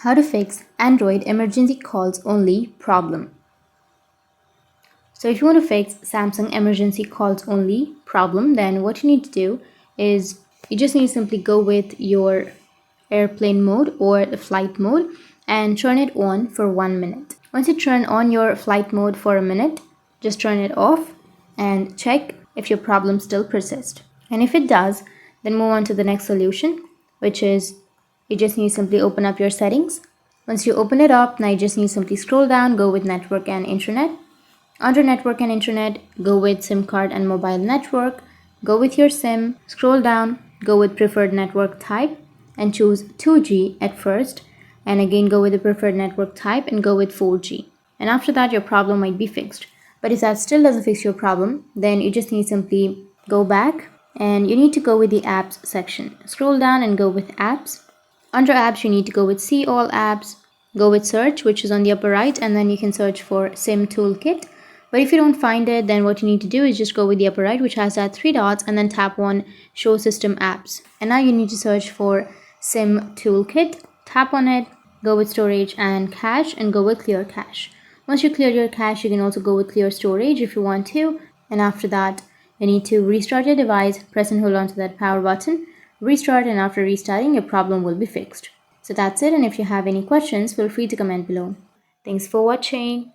How to fix Android emergency calls only problem. So if you want to fix Samsung emergency calls only problem, then what you need to do is you just need to simply go with your airplane mode or the flight mode and turn it on for 1 minute. Once you turn on your flight mode for a minute, just turn it off and check if your problem still persists. And if it does, then move on to the next solution, which is you just need to simply open up your settings. Once you open it up, now you just need to simply scroll down, go with network and internet. Under network and internet, go with SIM card and mobile network. Go with your SIM, scroll down, go with preferred network type and choose 2G at first. And again, go with the preferred network type and go with 4G. And after that, your problem might be fixed. But if that still doesn't fix your problem, then you just need to simply go back and you need to go with the apps section. Scroll down and go with apps. Under apps, you need to go with see all apps. Go with search, which is on the upper right, and then you can search for SIM Toolkit. But if you don't find it, then what you need to do is just go with the upper right, which has that 3 dots, and then tap on show system apps. And now you need to search for SIM Toolkit. Tap on it, go with storage and cache, and go with clear cache. Once you clear your cache, you can also go with clear storage if you want to. And after that, you need to restart your device, press and hold on to that power button, restart, and after restarting, your problem will be fixed. So that's it, and if you have any questions, feel free to comment below. Thanks for watching.